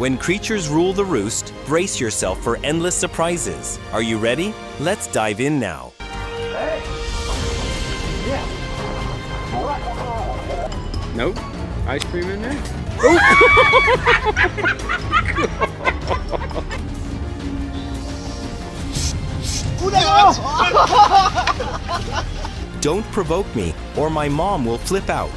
When creatures rule the roost, brace yourself for endless surprises. Are you ready? Let's dive in now. Nope. Ice cream in there? Don't provoke me, or my mom will flip out.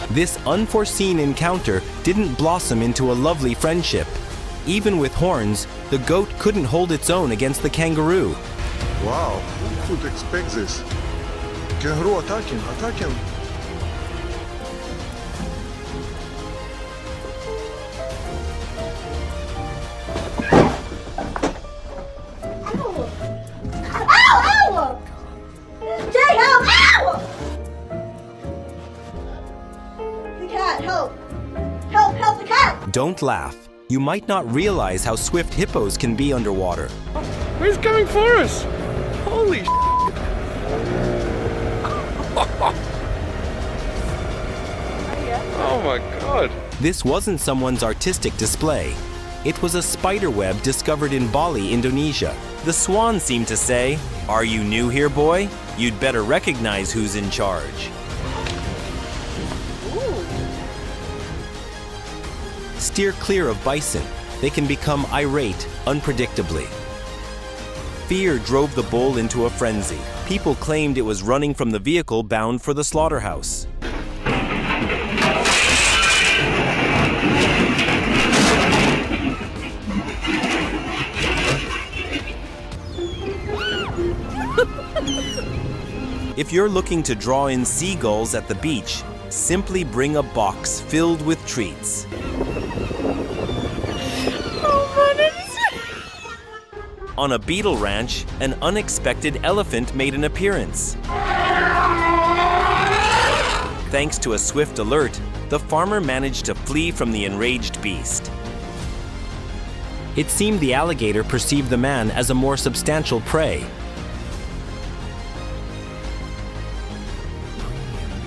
This unforeseen encounter didn't blossom into a lovely friendship. Even with horns, the goat couldn't hold its own against the kangaroo. Wow, who would expect this? Kangaroo attacking. Help the cat! Don't laugh. You might not realize how swift hippos can be underwater. Where's coming for us? Holy sh**. Oh my god. This wasn't someone's artistic display. It was a spider web discovered in Bali, Indonesia. The swan seemed to say, "Are you new here, boy? You'd better recognize who's in charge." Steer clear of bison. They can become irate unpredictably. Fear drove the bull into a frenzy. People claimed it was running from the vehicle bound for the slaughterhouse. If you're looking to draw in seagulls at the beach, simply bring a box filled with treats. On a beetle ranch, an unexpected elephant made an appearance. Thanks to a swift alert, the farmer managed to flee from the enraged beast. It seemed the alligator perceived the man as a more substantial prey.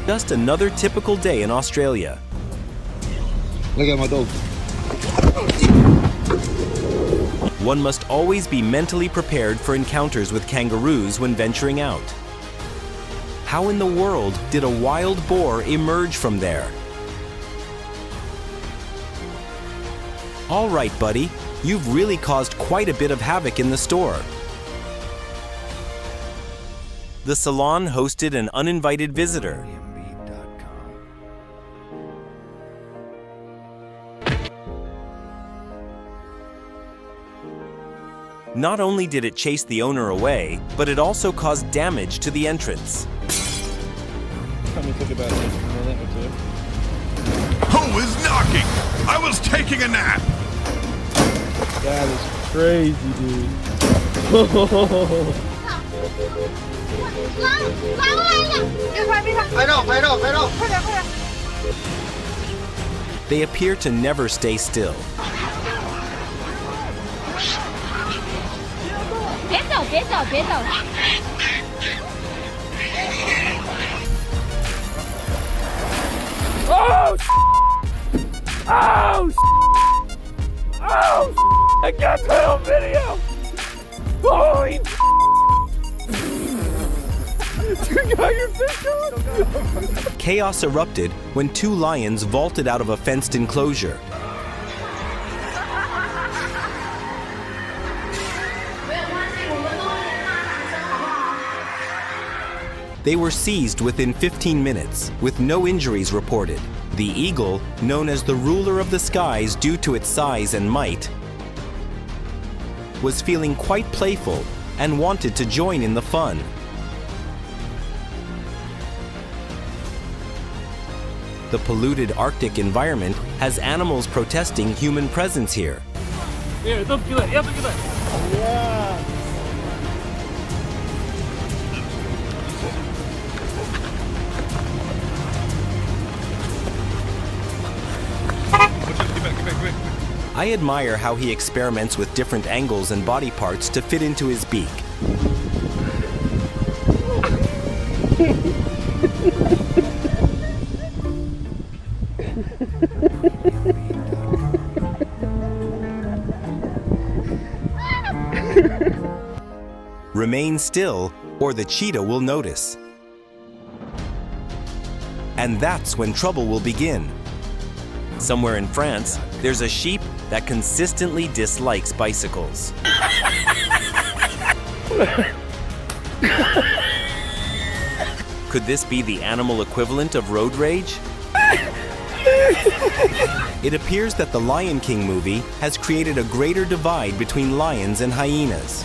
Just another typical day in Australia. Look at my dog. One must always be mentally prepared for encounters with kangaroos when venturing out. How in the world did a wild boar emerge from there? All right, buddy, you've really caused quite a bit of havoc in the store. The salon hosted an uninvited visitor. Not only did it chase the owner away, but it also caused damage to the entrance. Let me think about it for a minute or two. Who was knocking? I was taking a nap. That is crazy, dude. They appear to never stay still. Oh! Oh! Oh! I got that on video! Holy! You got your fish on? Chaos erupted when two lions vaulted out of a fenced enclosure. They were seized within 15 minutes, with no injuries reported. The eagle, known as the ruler of the skies due to its size and might, was feeling quite playful and wanted to join in the fun. The polluted Arctic environment has animals protesting human presence here. Yeah. I admire how he experiments with different angles and body parts to fit into his beak. Remain still, or the cheetah will notice. And that's when trouble will begin. Somewhere in France, there's a sheep that consistently dislikes bicycles. Could this be the animal equivalent of road rage? It appears that the Lion King movie has created a greater divide between lions and hyenas.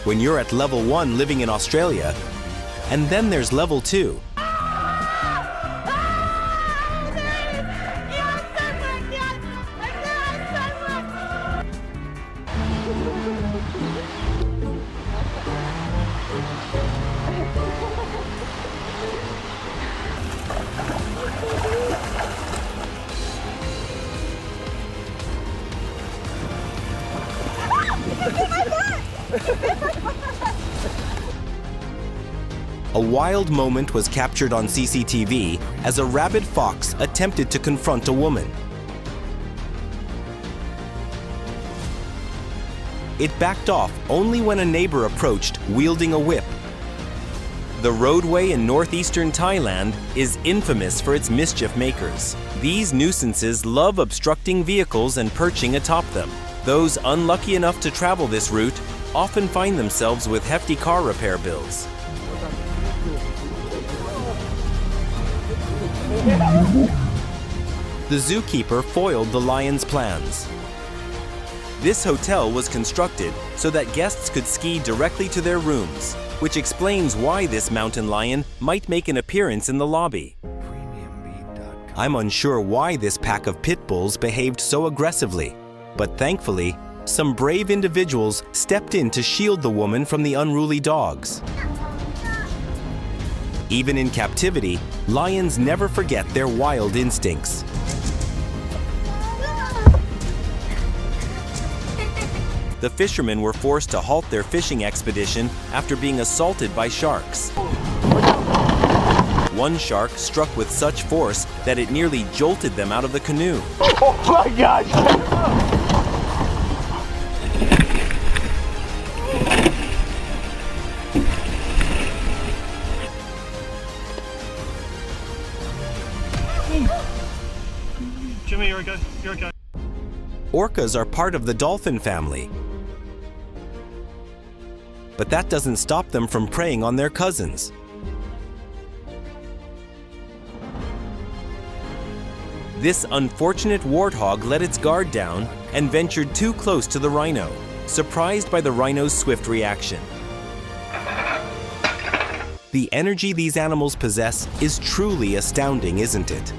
When you're at level 1 living in Australia, and then there's level 2. A wild moment was captured on CCTV as a rabid fox attempted to confront a woman. It backed off only when a neighbor approached wielding a whip. The roadway in northeastern Thailand is infamous for its mischief makers. These nuisances love obstructing vehicles and perching atop them. Those unlucky enough to travel this route often find themselves with hefty car repair bills. The zookeeper foiled the lion's plans. This hotel was constructed so that guests could ski directly to their rooms, which explains why this mountain lion might make an appearance in the lobby. I'm unsure why this pack of pit bulls behaved so aggressively, but thankfully, some brave individuals stepped in to shield the woman from the unruly dogs. Even in captivity, lions never forget their wild instincts. The fishermen were forced to halt their fishing expedition after being assaulted by sharks. One shark struck with such force that it nearly jolted them out of the canoe. Oh my God! Jimmy, you're okay. You're okay. Orcas are part of the dolphin family. But that doesn't stop them from preying on their cousins. This unfortunate warthog let its guard down and ventured too close to the rhino, surprised by the rhino's swift reaction. The energy these animals possess is truly astounding, isn't it?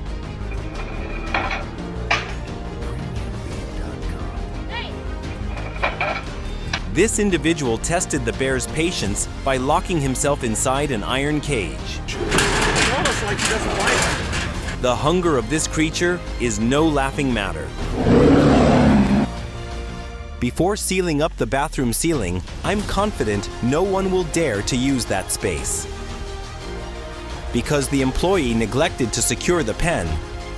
This individual tested the bear's patience by locking himself inside an iron cage. The hunger of this creature is no laughing matter. Before sealing up the bathroom ceiling, I'm confident no one will dare to use that space. Because the employee neglected to secure the pen,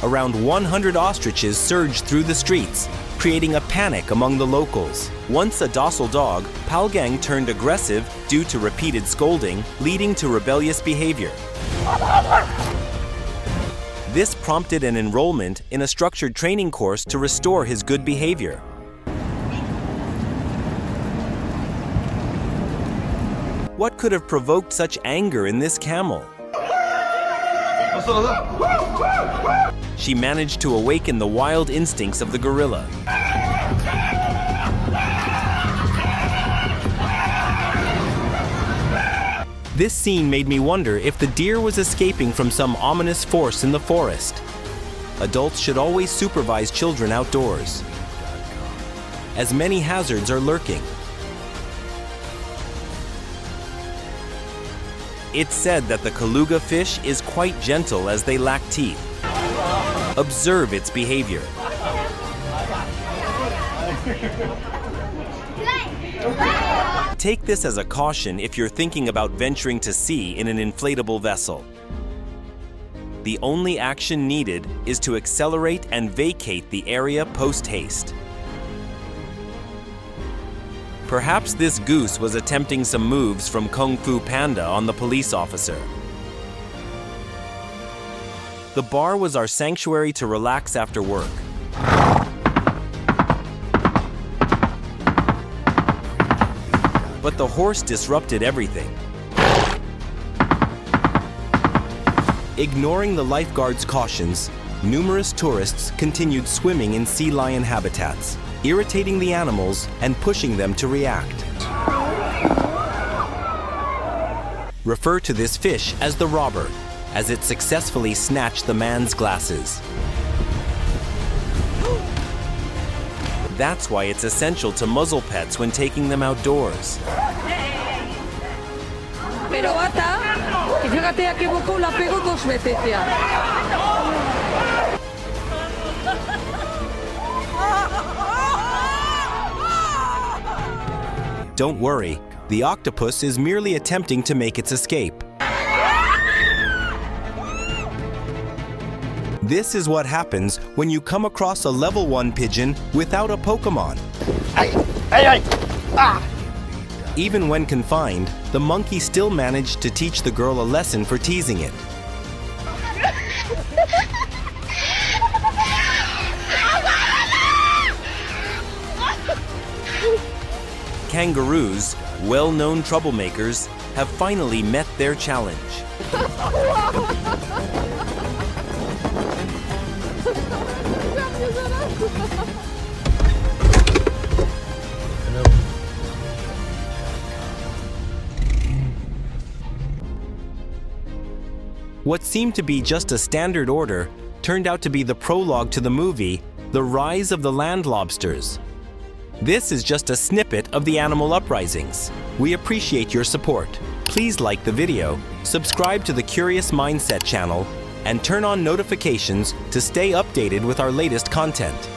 around 100 ostriches surged through the streets, creating a panic among the locals. Once a docile dog, Palgang turned aggressive due to repeated scolding, leading to rebellious behavior. This prompted an enrollment in a structured training course to restore his good behavior. What could have provoked such anger in this camel? She managed to awaken the wild instincts of the gorilla. This scene made me wonder if the deer was escaping from some ominous force in the forest. Adults should always supervise children outdoors, as many hazards are lurking. It's said that the Kaluga fish is quite gentle as they lack teeth. Observe its behavior. Take this as a caution if you're thinking about venturing to sea in an inflatable vessel. The only action needed is to accelerate and vacate the area post-haste. Perhaps this goose was attempting some moves from Kung Fu Panda on the police officer. The bar was our sanctuary to relax after work. But the horse disrupted everything. Ignoring the lifeguard's cautions, numerous tourists continued swimming in sea lion habitats, irritating the animals and pushing them to react. Refer to this fish as the robber, as it successfully snatched the man's glasses. That's why it's essential to muzzle pets when taking them outdoors. Pero bata, y fíjate a qué bocón la pego 2 veces ya. Don't worry, the octopus is merely attempting to make its escape. This is what happens when you come across a level 1 pigeon without a Pokemon. Even when confined, the monkey still managed to teach the girl a lesson for teasing it. Kangaroos, well-known troublemakers, have finally met their challenge. What seemed to be just a standard order turned out to be the prologue to the movie, The Rise of the Land Lobsters. This is just a snippet of the animal uprisings. We appreciate your support. Please like the video, subscribe to the Curious Mindset channel, and turn on notifications to stay updated with our latest content.